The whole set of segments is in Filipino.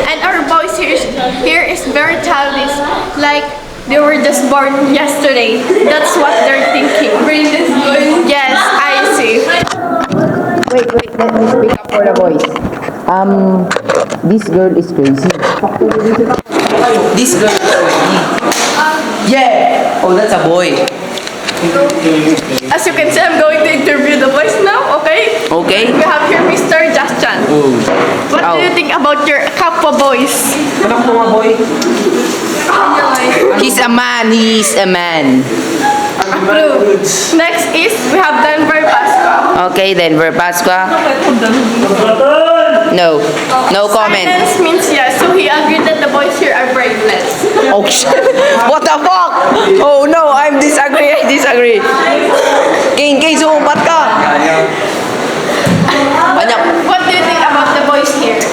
And our boys here is very childish. Like they were just born yesterday. That's what they're thinking. Yes, I see. Wait, let me speak up for the boys. This girl is crazy. This girl is crazy. Yeah! Oh, that's a boy. As you can see, I'm going to interview the boys now, okay? Okay. We have here Mr. Justin. Oh. What do you think about your Kapwa boys? Ano po mga boy? He's a man. Approved. Next is, we have Denver Pasqua. Okay, Denver Pasqua. No. No comment. Silence means yes, so he agreed that the boys here are brainless. Oh shit. What the fuck? Oh no, I disagree. King, sumpat ka. Banyak. What do you think about the boys here?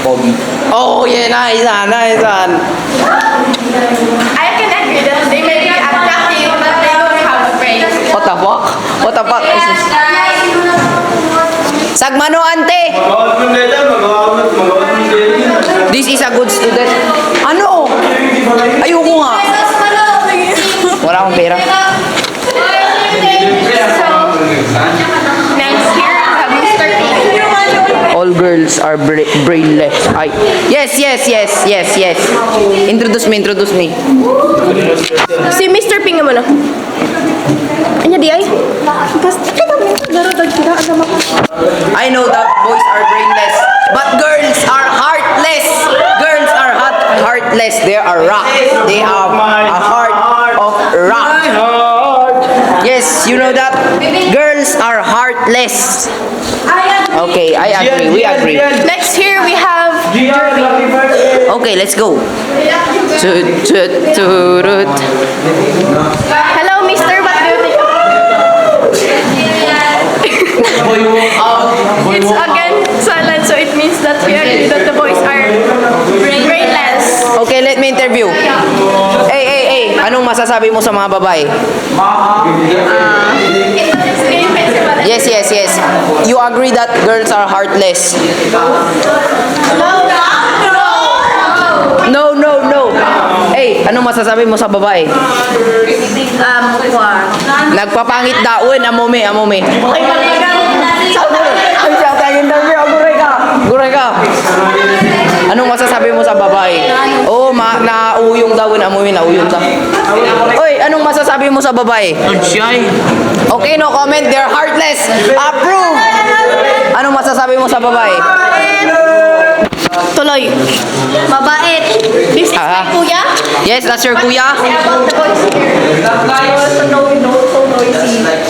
Pogi. Oh yeah, nice one. I can agree that they may be attractive, but they don't have a brain. What the fuck? Sagmano ante. This is a good student. Ano? Ayoko nga. Wala akong pera. Next here, we have Mr. P. All girls are brainless. Ay. Yes. Introduce me. Si Mr. P nga mo na. Anya di ay? I know that boys are brainless, but girls are heartless. Heartless. They are rock. They have a heart of rock. Yes, you know that? Girls are heartless. Okay, I agree. We agree. Next here, we have Okay, let's go. Hello, Mr. What do you think? It's again silent, so it means that we agree that the boys are brainless. Okay, let me interview. Hey, anong masasabi mo sa mga babae? Yes. You agree that girls are heartless? No. Hey, anong masasabi mo sa babae? Nagpapangit daon, amome. Ay, siya tayo interview, guray ka. Anong masasabi mo sa babae? Oh, nauyong daw, nauyong daw. Oy, anong masasabi mo sa babae? Okay, no comment, they're heartless. Approve. Anong masasabi mo sa babae? Tuloy. Mabait. This is my kuya. Yes, that's your kuya.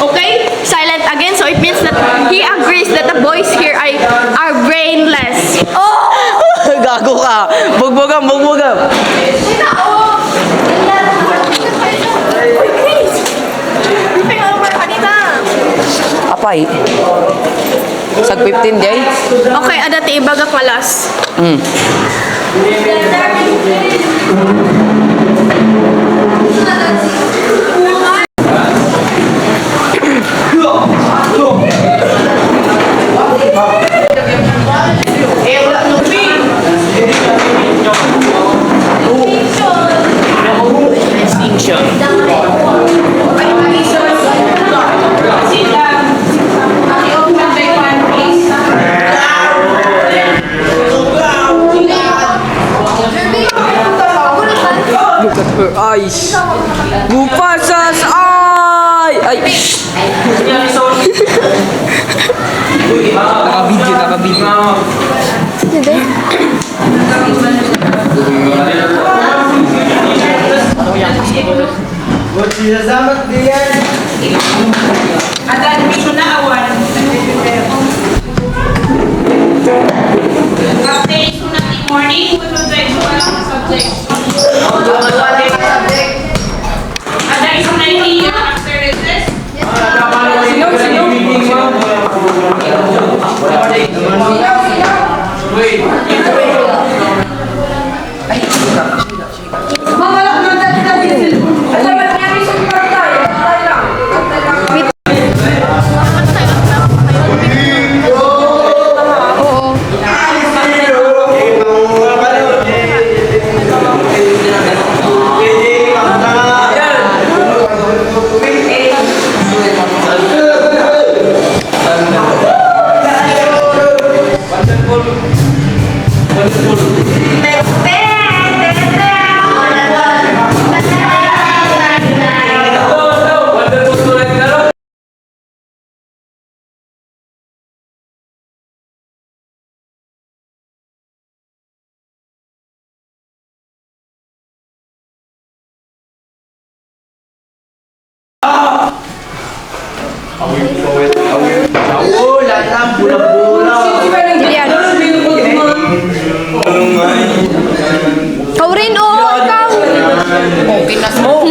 Okay, silent again, so it means that he agrees that the boys here are brainless. Oh! Gago ka. Bugbugam. Ripping over kanina. Apay. Sag 15 day? Okay, adati ibaga kalas. Look at her eyes. Julian. Ikaw rin, oo, ikaw. Oh, kinas mo.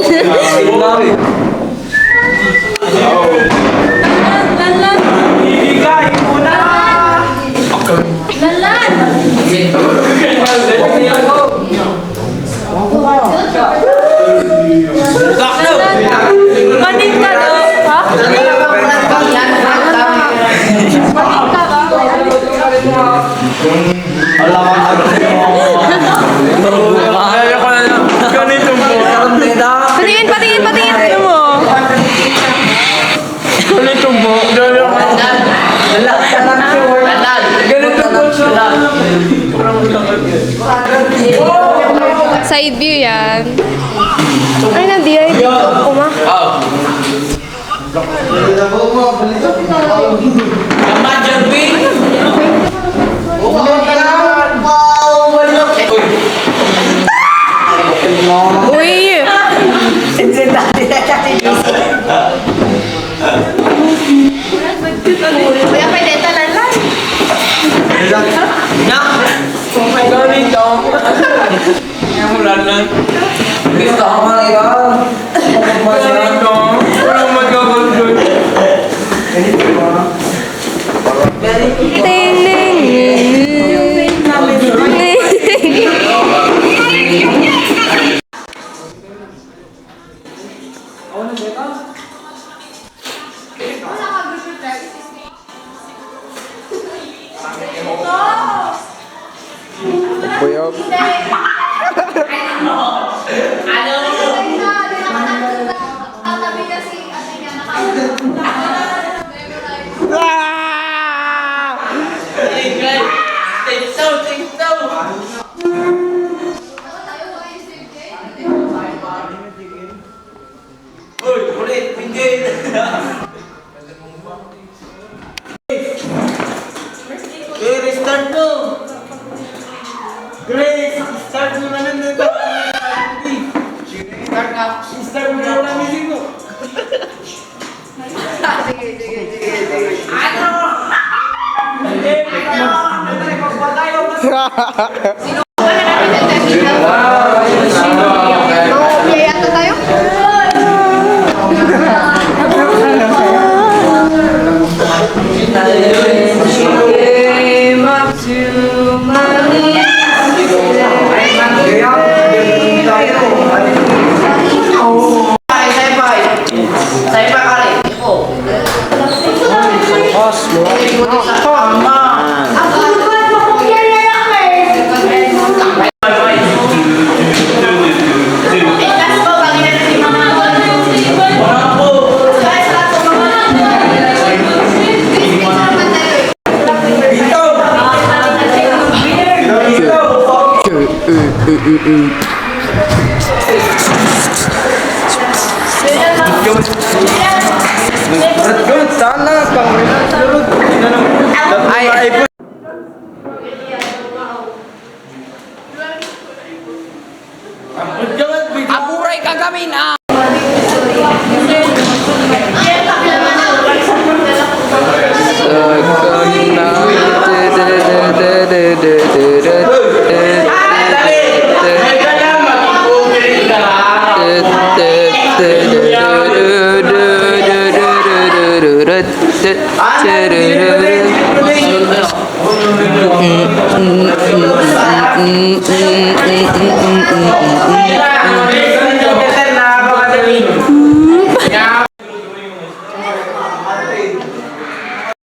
Manig ka daw. Ha? Patingin, patingin, patingin. Ano mo? Side view yan. Ay, na-DI dito. Uma. Uy! Kuya, pwede talalan. Gusto ko mga iba. Ting, Restart mo! Grace, start mo na lang nito. Start mo na lang music mo. play ata tayo? Ay, apuray ka gamin ah.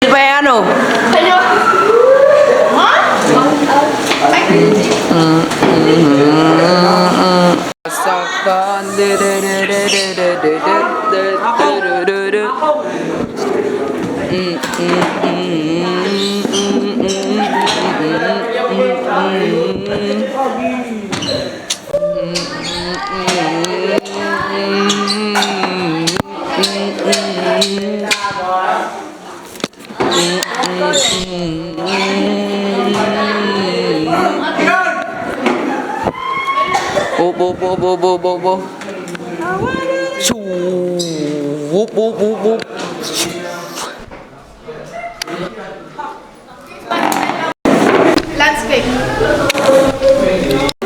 Pa ano? Ano? Bo. Shoo. Whoop, whoop, whoop, whoop. Landscape.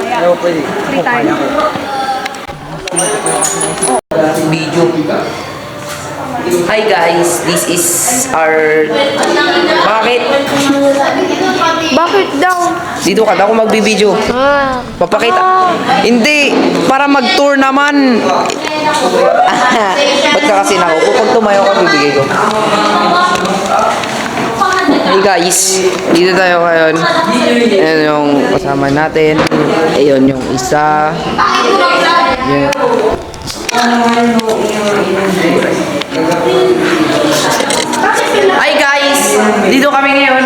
Ayaw pwede. Free time. Video. Hi guys, this is our... Bakit? Bakit daw? Dito ka, ako magbibideo. Papakita. Hindi, para mag-tour naman. Ba't ka kasi nako? Kung tumayo ka, bibigay ko. Hey guys, dito tayo ngayon. Ayan yung kasama natin. Ayun yung isa. Yun. Hi guys! Dito kami ngayon.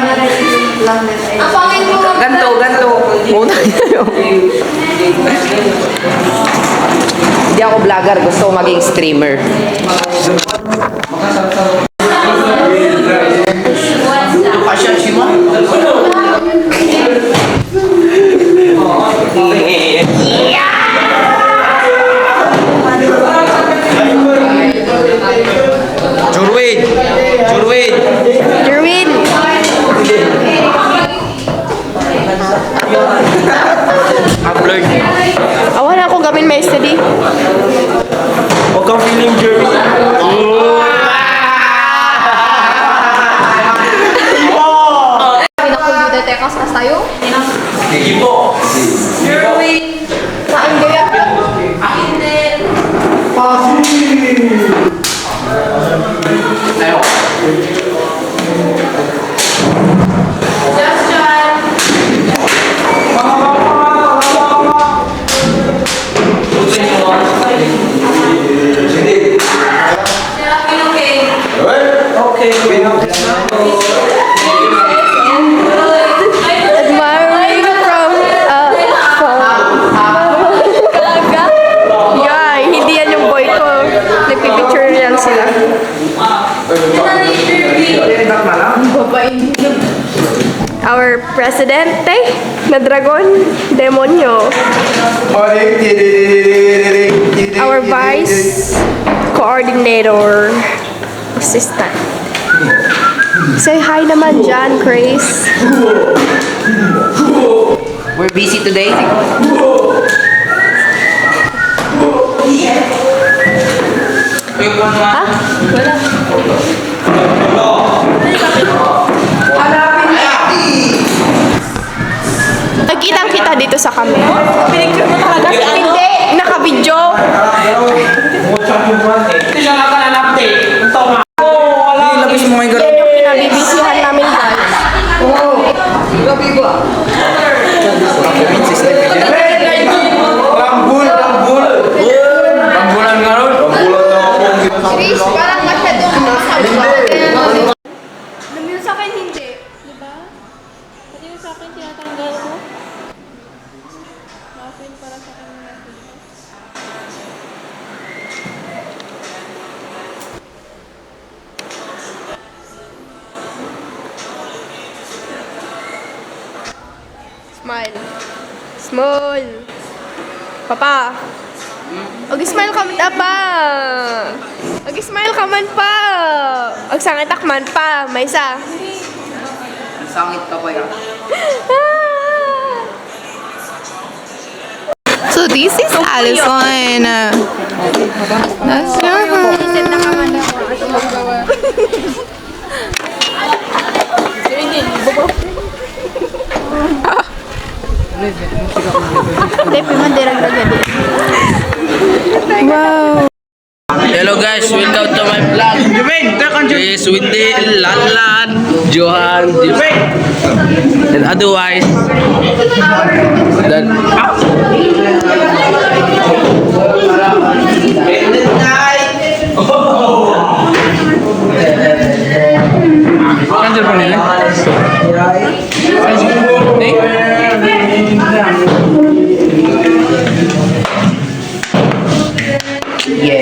Ganto, ganto. Muna tayo. Hindi ako vlogger, gusto ko maging streamer. Jurwin! Jurwin! Jerwin. Upload. Awan ako gamin may study. Huwag kang feeling Jerry. Pinakul-bibliotekas kas tayo. Sige po. Jerwin. Saan gaya? Admiring from yeah, hindi yan yung boy ko. Nagpipicture yan sila. Our presidente na dragon, demonyo. Our vice coordinator, assistant. Say hi naman dyan, Grace. We're busy today. Ha? Nagkitang kita dito sa camera. Pinicture mo talaga si ano? Hindi, naka-video. Labis mo ngayon. Yan yung pinabibisihan namin guys. Rambul, rambul. Rambulan nga ron. Rambulan na ako. Chris, parang masyadong Namil sa akin hindi. Diba? Pati yung sa akin tinatanggal ko. Muffin para sa akin yung muffin. Smile. Smile. Papa. Mag-smile ka man pa. Mag-smile ka man pa. Agsangitak man pa. May isa. Sangit ka pa yan. So this is Alison. That's your Wow. Hello guys, welcome to my vlog. Is Windy, Lanlan, Johan, and otherwise. Then,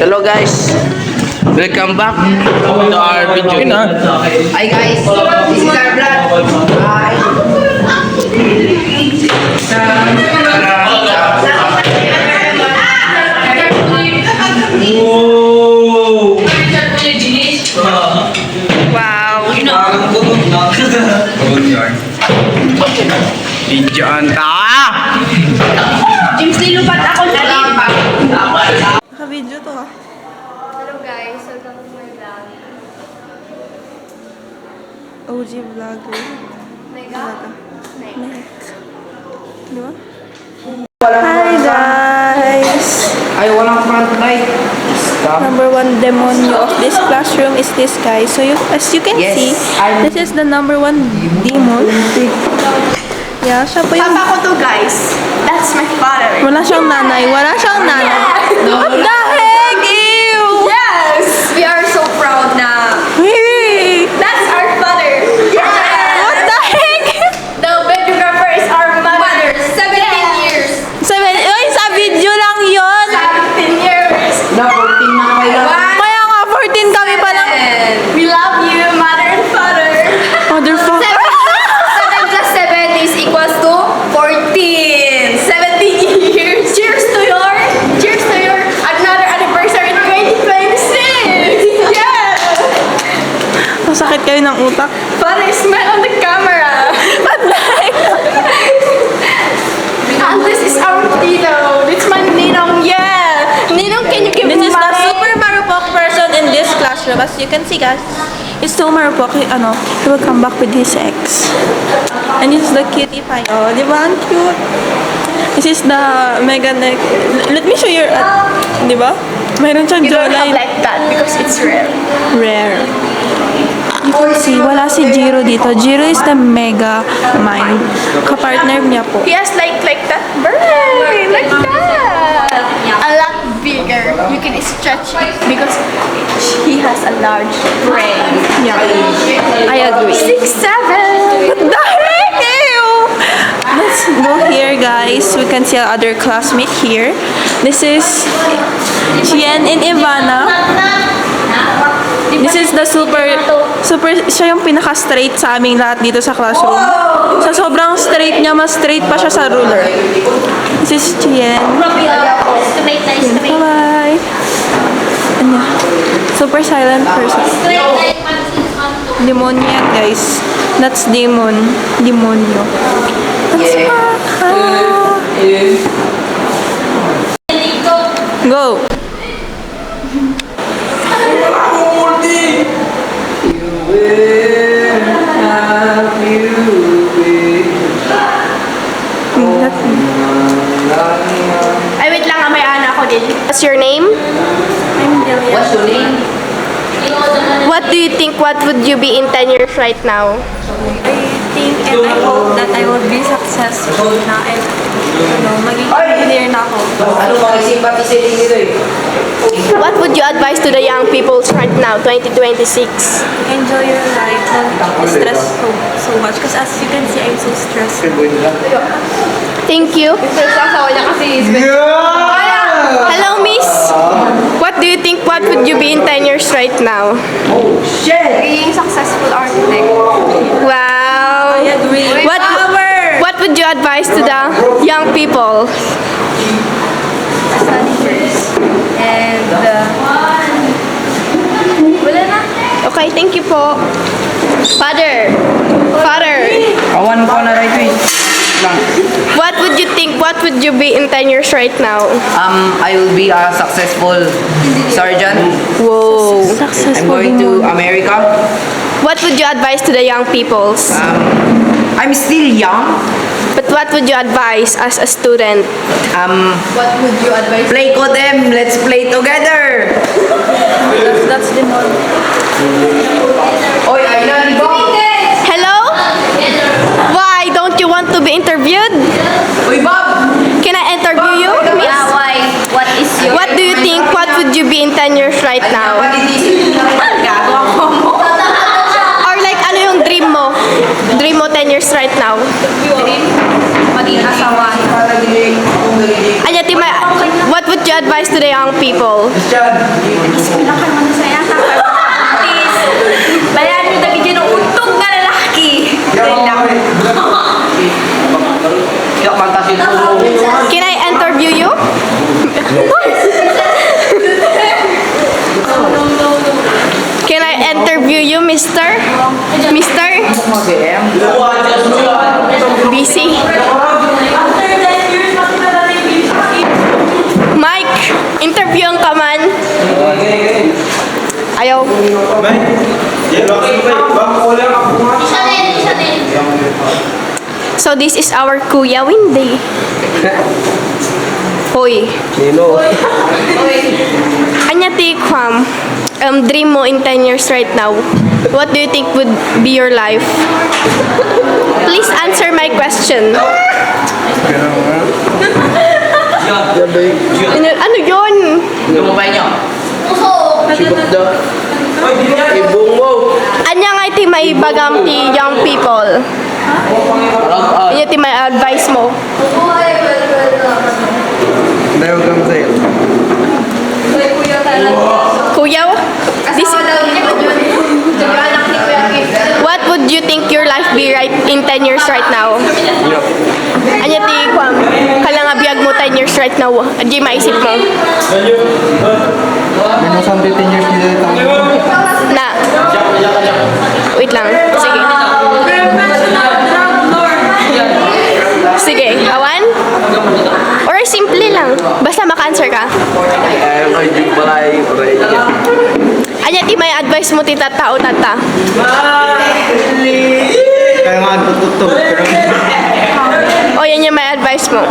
hello guys, welcome back to our video. Hi guys, this is our vlog. Hi. Diyan ta! James, nilupat ako na rin. Naka-video to ah. Hello guys, welcome to my vlog. OG vlogger. Di ba? Hi guys! Ay, walang front light. Stop. Number one demonyo of this classroom is this guy. So as you can Yes, see, I'm- this is the number one demon. Yeah, siya po yung... Papa ko to guys. That's my father. Wala siyang nanay. Wala siyang nanay. What the heck? Ew! Yes! We are so proud na. Hey! That's our father. Yes! What the heck? The videographer is our mother. 17 years. Oy, sa video lang yun! 17 years. Na, 14 na kayo. Kaya nga, 14 kami pa lang. We love you, mother and father. Motherfucker. 7 plus 7 is equals to 14. 17 years. Cheers to your another anniversary in 2026. Yeah. Masakit kayo ng utak. Father, smile on the camera. What the heck? And this is our Tito. It's my Ninong. Yeah. Ninong, can you give This me is the money? super marupok person in this classroom. As you can see, guys, it's so marupok. He will come back with his ex. And this is the cutie pie. Oh, di ba? Ang cute. This is the mega neck. Let me show your, di ba? Mayroon siyang You don't have jawline. like that because it's rare. Rare. You can see, wala si Jiro dito. Jiro is the mega mind. Kapartner niya po. He has like that brain, like that. A lot bigger. You can stretch it because he has a large brain. Yeah, I agree. 6'7". What the heck? Ew! Let's go here, guys. We can see our other classmate here. This is Chien and Ivana. This is the super, siya yung pinaka-straight sa aming lahat dito sa classroom. Sa sobrang straight niya, mas straight pa siya sa ruler. This is Chien. Bye-bye. Ano? Super silent person. Demonyo yan, guys. That's demon. Demonyo. That's Go! Ay, wait lang, may ana ako din. What's your name? What's your name? What do you think, what would you be in 10 years right now? I think and I hope that I will be successful na and maging engineer na ako. Ano mga simpatisin dito eh? What would you advise to the young people right now, 2026? Enjoy your life. Don't stress so much because as you can see, I'm so stressed. Thank you. Hello, miss. What do you think, what would you be in 10 years right now? Being successful architect. Wow. I agree. What would you advise to the young people? Study first. And wala na. Okay, thank you po. Father. Awan ko na right way. Lang. What would you think, what would you be in 10 years right now? I will be a successful sergeant. Whoa. I'm going to America. What would you advise to the young peoples? I'm still young. But what would you advise as a student? What would you advise? Play ko them. Let's play together. That's demonyo. Oy, ay na, go. Hello? Why? Don't you want to be interviewed? Oy, Bob. Can I interview you, miss? Why? What is your... What do you think? What would you be in 10 years right now? Or like, ano yung dream mo? Dream mo 10 years right now? Maging asawa. Anya, Tima, what would you advise to the young people? Bayan mo dagi dyan ang untog nga lalaki. Can I interview you? Can I interview you, mister? Mister? Busy. So this is our Kuya Windy. Hoy. Nino. Anya ti Kwam, dream mo in 10 years right now. What do you think would be your life? Please answer my question. Ano yun? Lumabay niyo. Sibot daw. Ibong mo. Anya nga iti may bagam ti young people. Anya ti may advice mo. Dayo kang sa'yo. Kuya, what would you think your life be right in 10 years right now? Anya ti Kwam, kala nga biyag mo 10 years right now. Adi maisip mo. Ano sa 15 years nila Na. Wait lang. Sige. Sige, awan? Or simple lang. Basta maka-answer ka. Ayaw kayo yung balay. Anya ti may advice mo ti tata o tata? Kaya nga tututok. O yan yung may advice mo.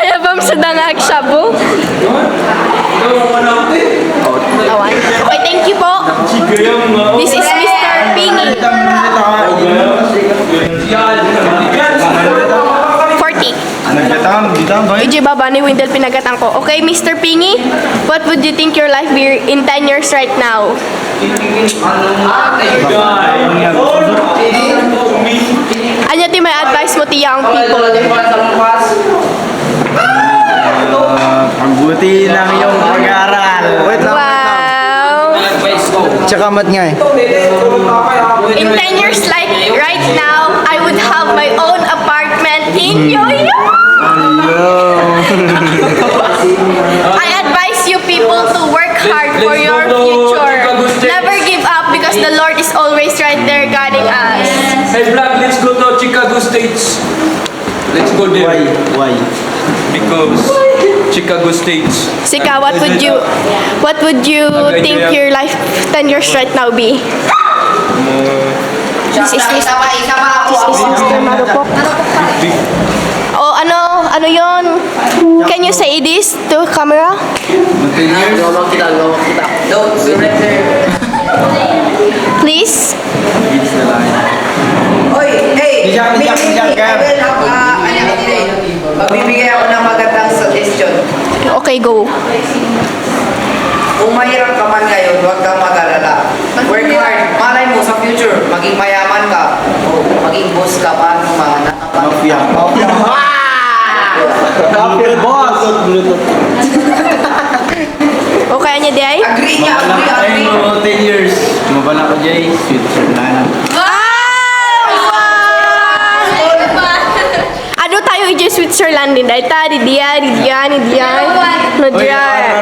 Ayaw bang sadangag siya po? Awan. Okay, thank you po. This is Mr. Pingy. 40. Iji baba ni Windel pinagatang ko. Okay, Mr. Pingy, what would you think your life be in 10 years right now? Anya ti may advice mo ti young people? Pagbuti lang yung pag-aaral. Wait lang. Wow. Tsaka mat nga eh. In 10 years like right now, I would have my own apartment in Yoyo. I advise you people to work hard for your future. Never give up because the Lord is always right there guiding us. Hey Black, let's go to Chicago States. Let's go there. Why? Because Chicago States. Sika, what would you think your life 10 years right now be? This is Mr. Marupok. Oh, ano yon? Can you say this to camera? Please? Oy, hey! Bijak, Magbibigay ako ng magandang suggestion. Okay, go. Kung mahirap ka man ngayon, huwag kang mag-alala. Work hard. Malay mo sa future, maging mayaman ka. O maging boss ka pa ng mga Mafia. Mafia boss. Okay, anya di ay? Agree niya, agree. Tayo 10 years. Mabala ko Jay. Switzerland. Ano tayo i Switzerland din? Dahil ta, di diyan. No diyan.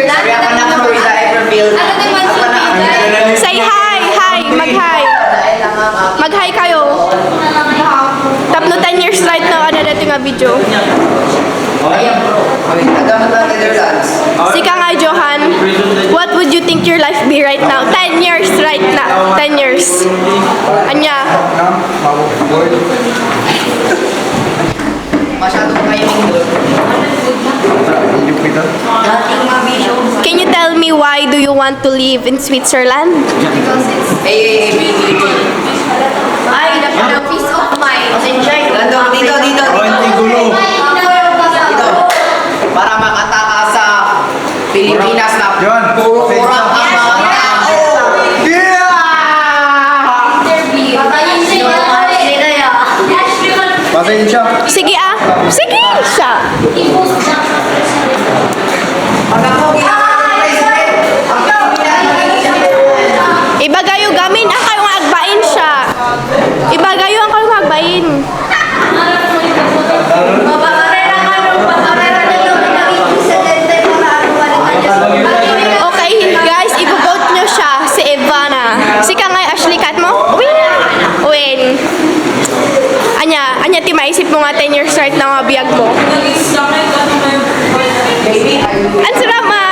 Sabi ako na Florida Everfield. Say hi! Mag-hi! Mag-hi kayo! Tapno 10 years right now, ano natin nga video. Ayan bro. Agamat ng Netherlands. Sika nga, Johan. What would you think your life be right now? 10 years right now. 10 years. Anya? Masyadong kayo doon. Can you tell me why do you want to live in Switzerland? Hey, Ay, the peace of mind. Enjoy. Dito. Para makataka sa Pilipinas na puro kurang ang mga tao. Pasensya. Sige ah. Sige siya. Pag ako Ibagayo gamin ang kayo nga agbain siya. Ibagayo ang kayo nga agbain. Okay, guys, ibo-vote nyo siya, si Ivana. Sika nga, Ashley, cut mo? Win. Anya, ti maisip mo nga 10 years right na nga biyag mo. baby, Ang sarap ma.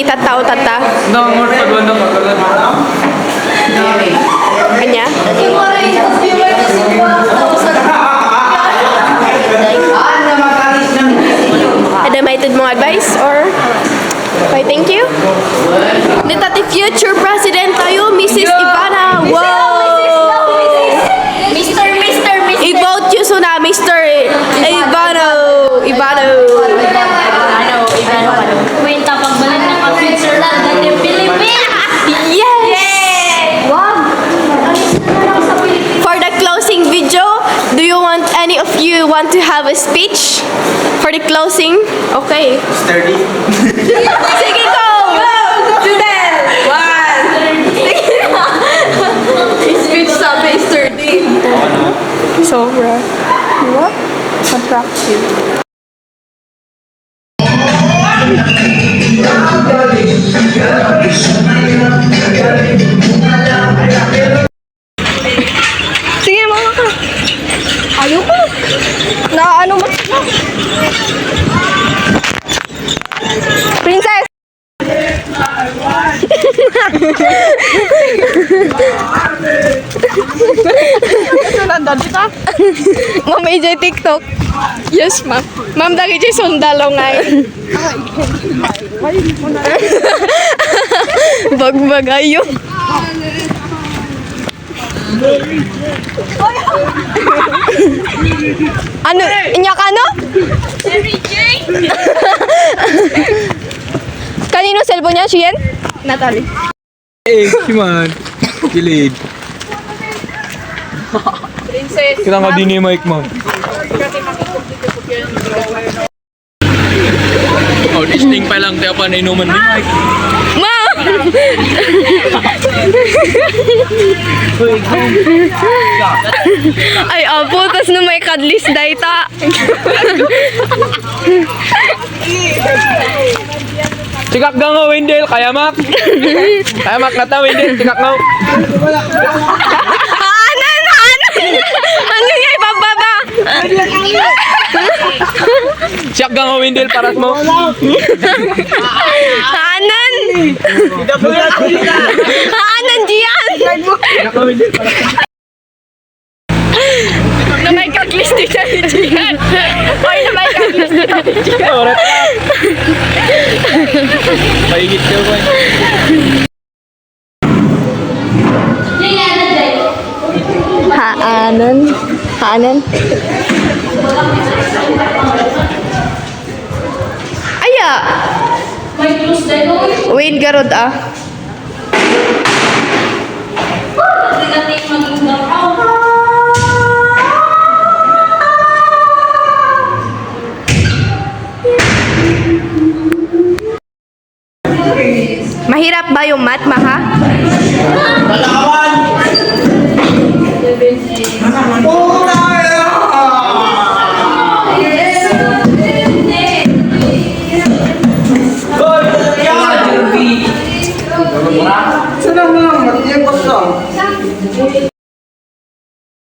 ikatao tata. No, more pagwanda ka pala. Kanya? Adamited mong advice or okay, thank you. Dito the future president tayo, Mrs. Ivana. Wow! Mr. I-vote yun so na, Mr. Ivano. Kwenta pagbalik ng mga Switzerland at yung Philippines. Yes! Wag! Alis na lang sa Pilipinas. For the closing video, do you want any of you want to have a speech for the closing? Okay. Sturdy. Sige, go! Judel! One! Speech sa Mr. D. Sobra. Diba? Attractive. Sige, mama ka. Ayoko. Na ano mo sila? Princess! Ma'am, AJ TikTok. Yes, ma'am. Ma'am, dagi jay sundalo ngay. Bagbag ayo. Ano? Inyak ano? Kanino cellphone niya, Shien? Natalie. Eh, Siman. Kilid. Princess. Kailangan din ni Mike mo. Oh, disting pa lang tayo pa na inuman ni Mike. Ma'am! Ay, apo, tas na may kadlis dayta. Cikak nga nga, Wendell. Kaya mak. Kaya mak na ta, Wendell. Cikak nga. Hanan! Ano niya ibababa? Siyak nga nga, Wendell. Paras mo. Hanan! Hanan diyan! Na may kadlis dito ni Jian. Oy, na may kadlis dito ni Jian. Orat lang. Paigit ka ba? Hanan? Aya! Wait, garod ah. Mahirap ba yung math, Maha?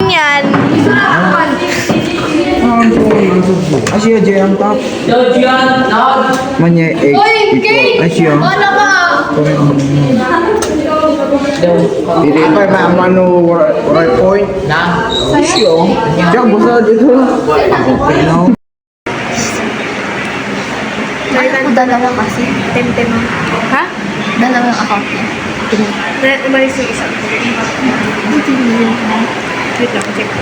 Yan. Asia J ang top. Manya X equal Asia. Hindi pa ba ang ano right point? Na. Asia. Diyan basta dito. Okay now. Ako dalawa kasi. Temtem. Ha? Dalawang account niya. Umalis yung isa. Wait lang, check ko.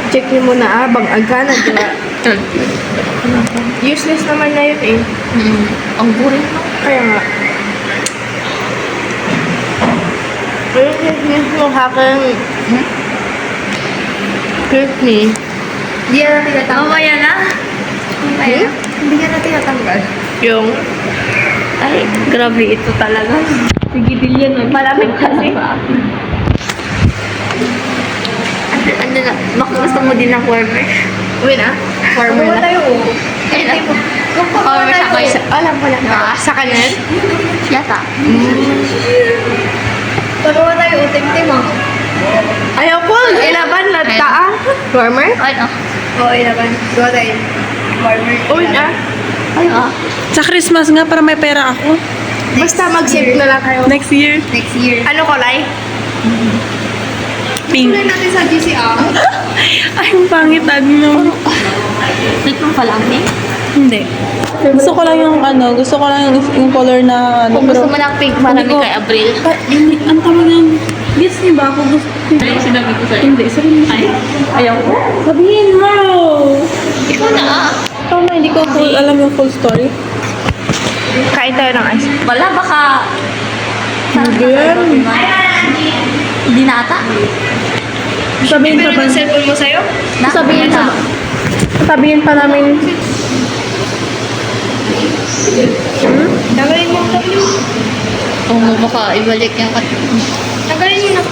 Check niyo muna bang agana, di ba? Useless naman na yun eh. Ang boring. Kaya nga. Pero mismo hakan Courtney. Hindi na natin natanggal. Mamaya na. Mamaya na. Hindi na natin natanggal. Yung ay, grabe ito talaga. Sige, Dillian. Malamig kasi. Ano na, gusto mo din ng warmer? Uwi na? Former na. tayo. Ayun na. Warmer sa kayo. Alam ko lang. Sa kanan? Yata. Pagawa tayo, utim-tim ah. Ayaw ko. Ilaban na taa. Former? Ano? Oo, ilaban. Gawa tayo. Former. Uwi na. Ano? Sa Christmas nga, para may pera ako. Basta mag-save na lang kayo. Next year, Next year. Ano kulay? pink. Kulay natin sa GCR. Ay, ang pangit ano. Nagpang palang eh. Hindi. Gusto ko lang yung gusto ko lang yung color na Kung gusto pero- mo ng pink, marami Hindi ko- kay Abril. Ang tawag yan. Gets niyo ba ako gusto? Ano yung sinabi ko sa'yo? Hindi, sabihin mo. Ay, Ayaw ko. Sabihin mo! ikaw na ah. Ikaw na, hindi ko alam yung full story. Kain tayo ng ice. Wala, baka... Hindi yan. Hindi na ata. Sabihin pa Pero ba? yung cellphone mo sa'yo? Sabihin na. Sabihin pa namin. Tagalin mo. Oo, baka ibalik yung Tagalin mo na.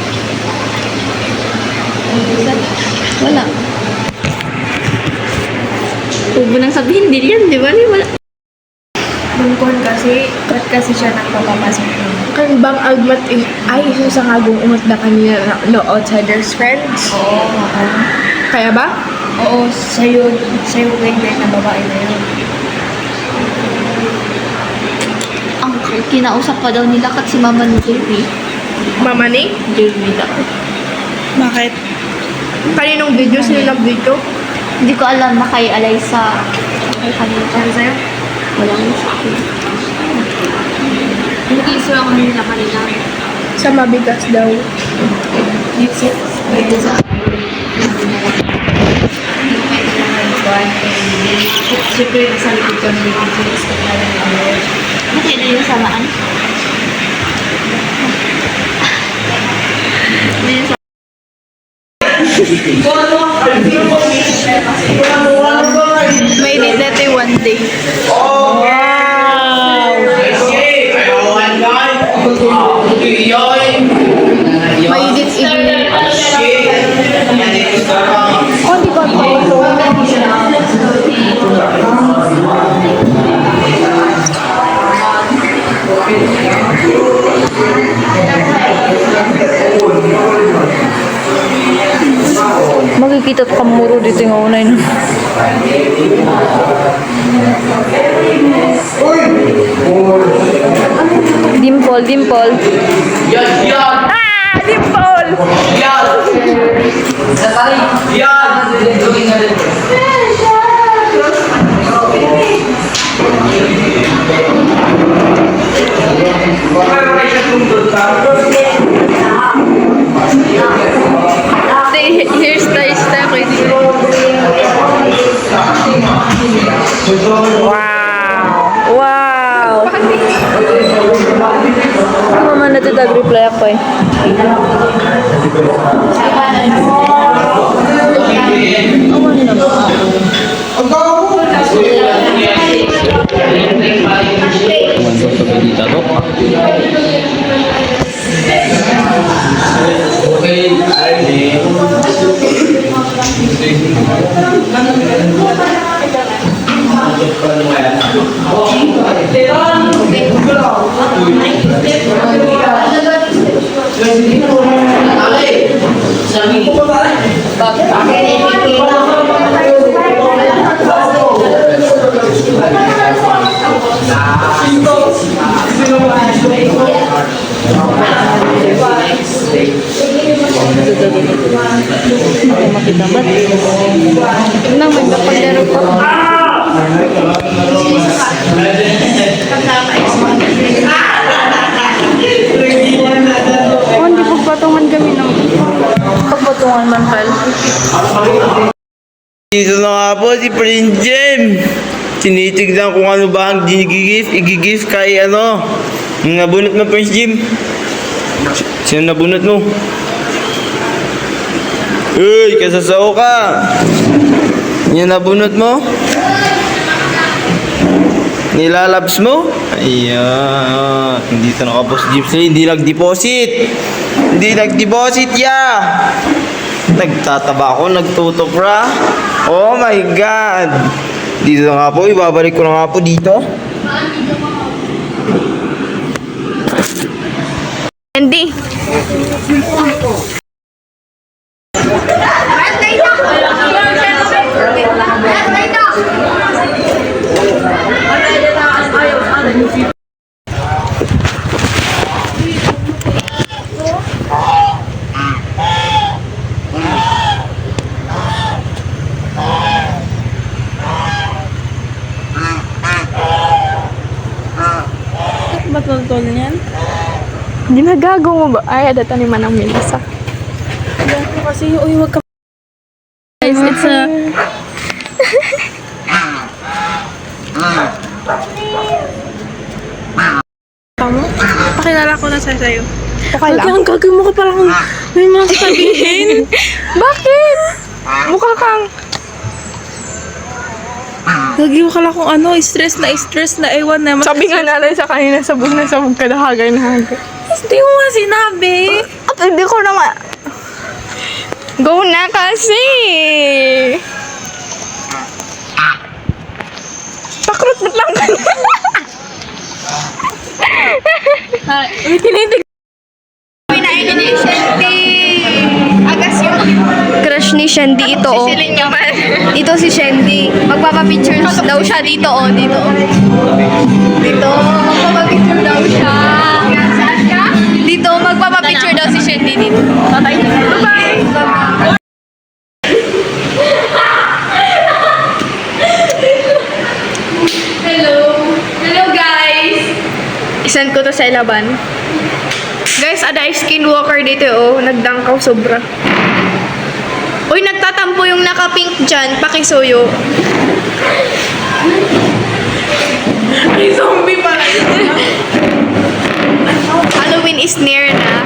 Wala. Huwag mo nang sabihin, hindi yan, di ba? Wala. Bungkon kasi, ba't kasi siya nagpapapasok ng kan bang agmat ay isa sa ngagong umot na kanina no outsiders friends. Oo. Kaya ba? Oo, sa'yo ganyan na babae na yun. Ang kinausap pa daw nila kat si mama ni Jerry. Mama ni? Jerry daw. Bakit? Kaninong video? Sino nag-video? Hindi ko alam na kay Alaysa. Kay kanina. Ano sa'yo? Walang sa akin. Nag-iso ako nila kanina. Sa mabigas daw. Dito sa Siyempre, sa likod ko ng videos ko na lang. Buti na yung samaan. May need natin one day. May edit evening. Oh, di ko Magkikita ka muro dito yung unay no. Dimple, dimple. Ah! Dimple! Here's the step right here. Wow! Wow! Ano man natitag reply ako eh. Nang may kapaglaro ko. Oh, hindi pagpatungan kami ng Pagpatungan man pal. Dito na nga po si Prince Jem. Tinitignan kung ano ba ang igigif kay ano. Yung nabunot mo, Prince Jem. Sino nabunot mo? Uy, kasasao ka. Yung nabunot mo? Nilalabs mo? Ayan. Dito na ka po si Jem. Hindi nag-deposit. Hindi nag-deposit ya. Nagtataba ako, nagtutupra. Oh my God! Dito na nga po, ibabalik ko na nga po dito. Andy. Matultol niyan. Ginagago mo ba? Ay, ada taniman ng Melissa. Kasi, uy, wag ka. Guys, it's a... Tama? Pakilala ko na sa'yo. Okay lang. Ang gagawin mo ka parang may mga sasabihin. Bakit? Mukha kang... Gagawin ka lang kung ano, stress na ewan na. Sabi nga natin sa kanina, sabog ka na hagay na hagay. Hindi mo nga sinabi. At hindi ko na nga... Go na kasi! Pakrut lang ka na. Uy, tinitig. Pinain ni Shandy. Agas yung crush ni Shandy ito, oh. Ito si Shandy. Magpapapictures daw siya dito, oh. Dito, oh. Dito, magpapapicture daw siya. Saan ka? Dito, magpapapicture daw si Shandy dito. Bye-bye. Hello. Hello, guys. Isend ko to sa ilaban. Guys, ada skinwalker dito, oh. Nagdangkaw sobra. Uy, nagtatampo yung naka-pink dyan. Pakisuyo. May zombie pala yun. Halloween is near na.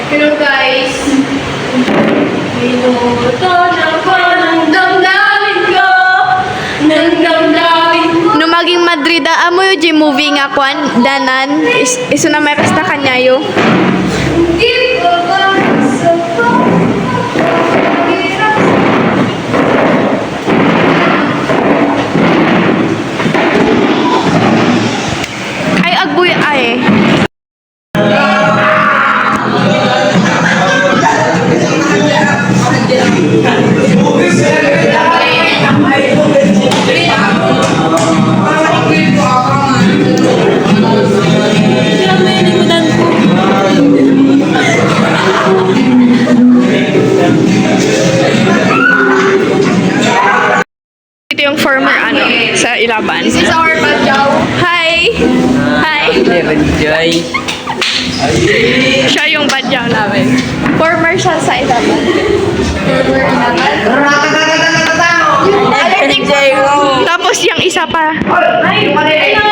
Hello, guys. No maging Madrid amo yung G-movie nga kwan danan iso na may rasta kanyayo. Ay agbuy ay. Ito yung former ano sa Ilaban. This is our badyaw. Hi! Hi! Joy. Siya yung badyaw namin. Former siya sa Ilaban. Former Ilaban. Tapos yung isa pa.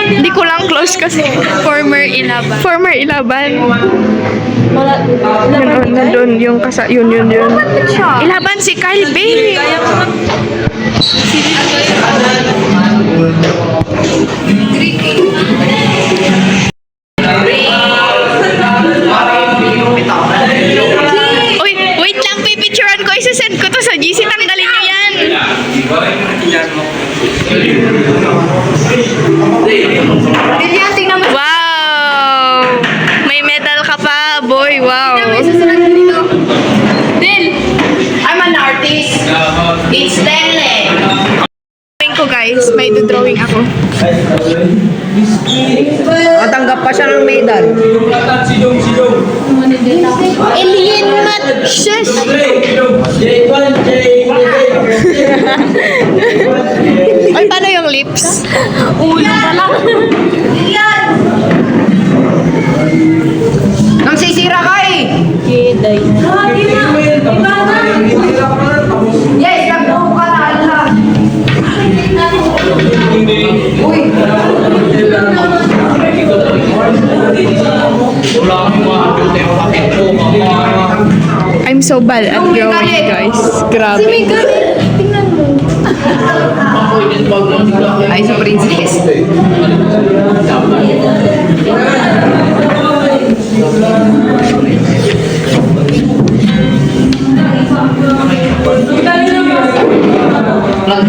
Hindi ko lang close kasi. Former Ilaban. Former Ilaban. Nandun yung yun. Ilaban si Kyle Bay. Uy, wait lang, pipicturean ko. Isasend ko to sa GC. Tanggalin nyo yan. Lilian, tingnan mo. Wow! May medal ka pa, boy. Wow. Dil, I'm an artist. It's Stanley. Drawing ko, guys. May drawing ako. Matanggap pa siya ng medal. Sidong. Alien matches. Ay, paano yung lips? Ulo pa lang. Nang sisira ka eh. Yes, nagbuo ka na Allah. I'm so bad at drawing, guys. Grabe. Ay, sa princess. This,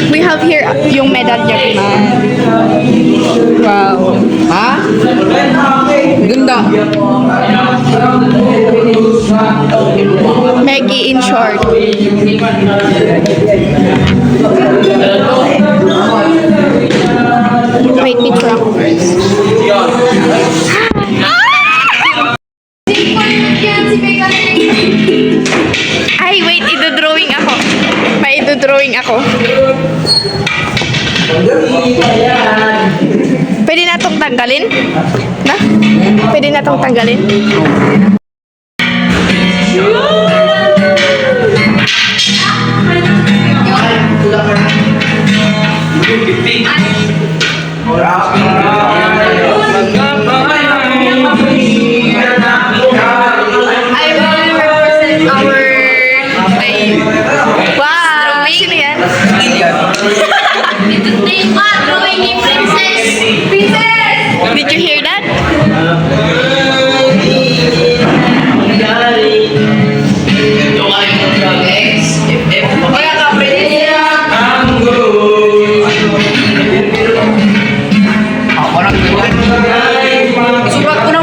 we have here yung medalya naman. Wow. Ha? Ganda. Maggie in short. Wait, picture ako first. Ay, wait, idodrawing ako. May idodrawing ako. Pwede na itong tanggalin? Na? Pwede na itong tanggalin? I will represent our team. Wow! Sino yan? Did you hear that? Surat ko na.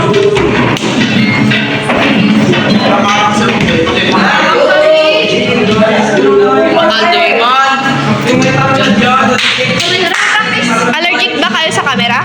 Allergic ba kayo sa camera?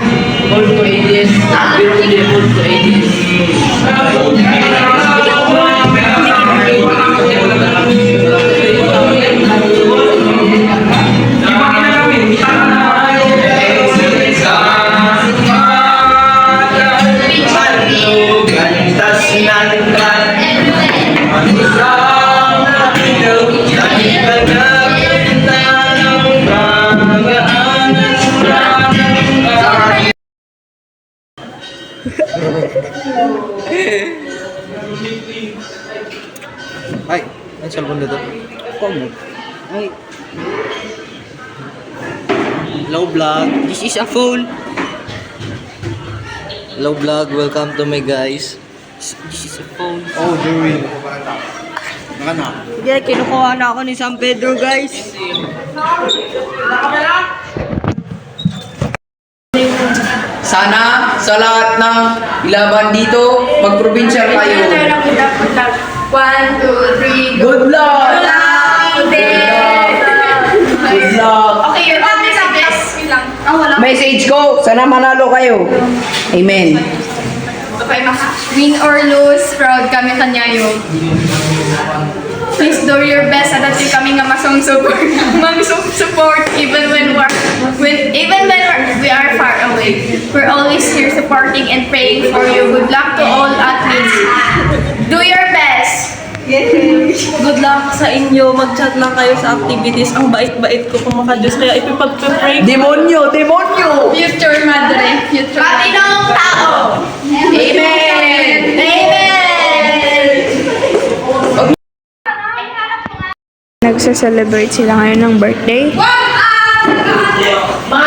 Ay, ang cellphone dito. Komo. Ay. Hello vlog. This is a phone. Hello vlog. Welcome to my guys. This is a phone. Oh, Joey. Nakana. Yeah, kinukuha na ako ni San Pedro, guys. Sana sa lahat ng ilaban dito, magprobinsya kayo. 1, 2, 3, go! Good luck! Good luck! Okay, your messages. Wait lang. Wala. Message ko, sana manalo kayo. Amen. Okay, win or lose, proud kami kanyayo. Please do your best at natin kami nga masong support even when we are far away. We're always here supporting and praying for you. Good luck to all athletes. Do your best. Good luck sa inyo. Mag-chat lang kayo sa activities. Ang bait-bait ko kung makadiyos. Kaya ipipag-pray. Demonyo! Demonyo! Future madre. Future Patinong tao. Amen! Amen! Nagsa-celebrate sila ngayon ng birthday. Mga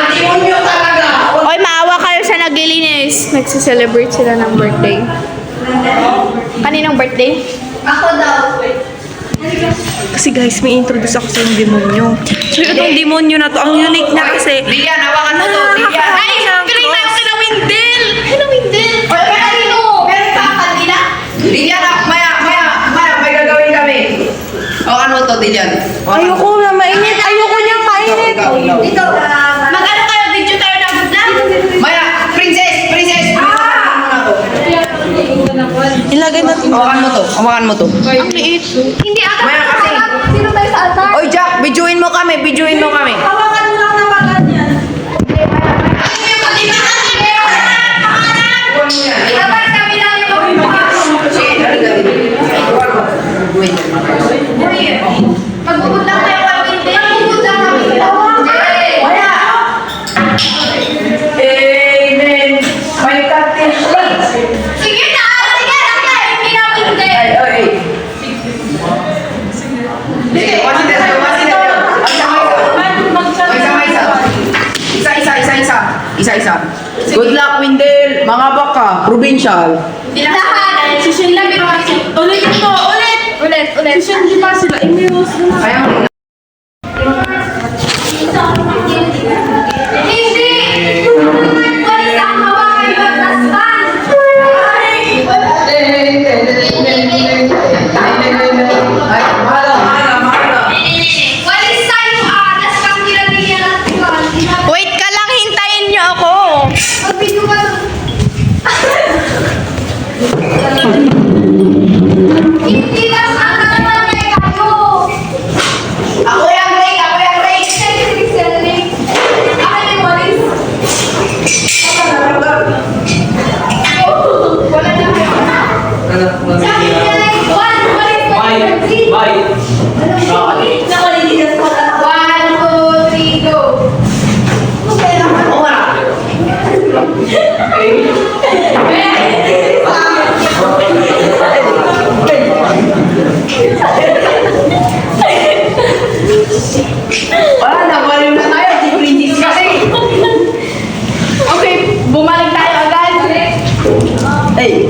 demonyo talaga! Oy, maawa kayo sa naglilinis. Nagsa-celebrate sila ng birthday. Kaninong birthday? Ako daw. Kasi guys, may introduce ako sa yung demonyo. So itong demonyo na to, ang unique na kasi. Lilian, hawakan mo to! Lilian! Ay, piling tayo kina Windel. Kina Windel. Oy, kanino? Meron pa kanila? Lilian, maya, may gagawin kami. Hawakan mo to, Lilian. Ayoko na mainit. Ayoko niyang mainit. Dito. Mag-ano kayo? Video tayo na budlan? Maya, princess! Ilagay natin. Hawakan mo to. Ang liit. Hindi ata. Maya, kasi. Sino tayo sa altar? Oy, Jack, videoin mo kami. Hawakan mo lang na bagat yan. Dapat kami lang yung magbubud lang tayo kay Windel. Magbubud lang kami. Wala. Amen! May cactus! Sige na. Sige na. Hindi na Windel. Ay! Sige, wasin na tayo. Mag-chat Isa-isa. Good luck, Windel. Mga baka, provincial. Lahat. Susun lang pero ulit ito. Ulit. Susun di ba sila? Imirus na. Kaya mo. Hindi. Walis ang hawakan ng tasman. Ay, mahal. Walis tayo alas kang nilagyan natin. Wait ka lang, hintayin niyo ako. Mag-video ka. Hindi na sana naman kayo. Ako yung break. Ako yung walis. Wala na kayo. Sabi niya na yung one, walis, walis, three. Bye. One, two, three, go. Wala, nabaliw na tayo. Si Princess kasi. Okay, bumalik tayo agad. Hey.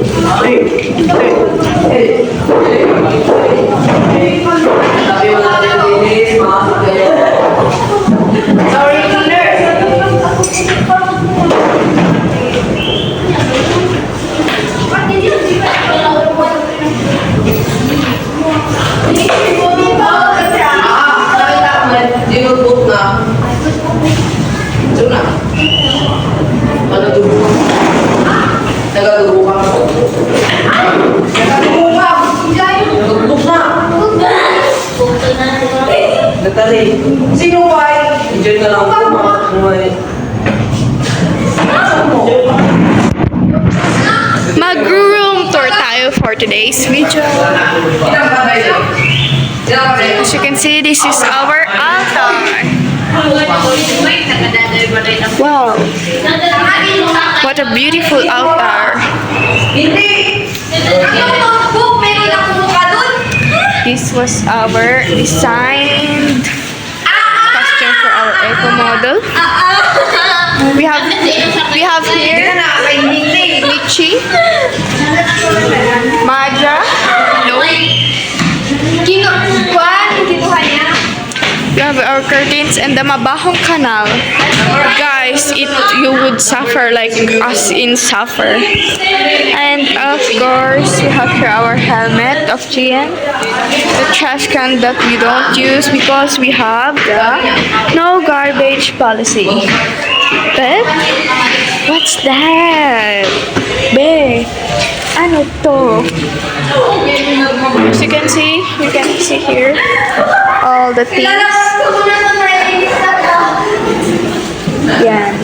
Sabi mo natin, Dennis, mga sorry, Kinder. Di mag-book na. Ito na. Nagatubo ka. Nagatubo ka. Nagatubo na. Natali. Sino ba? Enjoy na lang ako. Mag-room tour tayo for today's video. As you can see, this is our altar. Wow, what a beautiful altar. This was our designed costume for our eco model. We have here Michi, Maja, we have our curtains and the Mabahong Canal. Guys, you would suffer like us in suffer. And of course, we have here our helmet of GN, the trash can that we don't use because we have the no garbage policy. But what's that? Be, ano to? As you can see here all the things. Yan.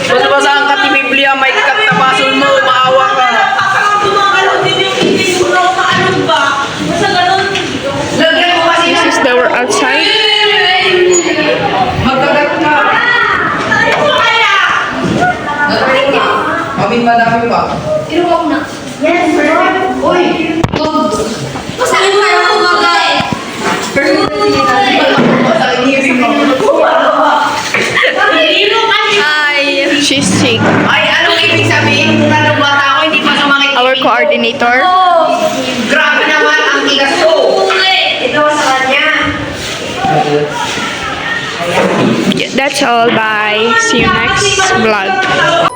Basa-basahan ka ti Biblia, may kat na basol mo, maawa ka. This is our outside. Magkagat ka. Gagawin ka. Amin madami pa. Hi, she's sick. Ay, anong ibig sabihin? Kung anong bata ako, hindi pa sumakit. Our coordinator. Grabe naman ang tigas ko. Ito sa kanya. That's all. Bye. See you next vlog.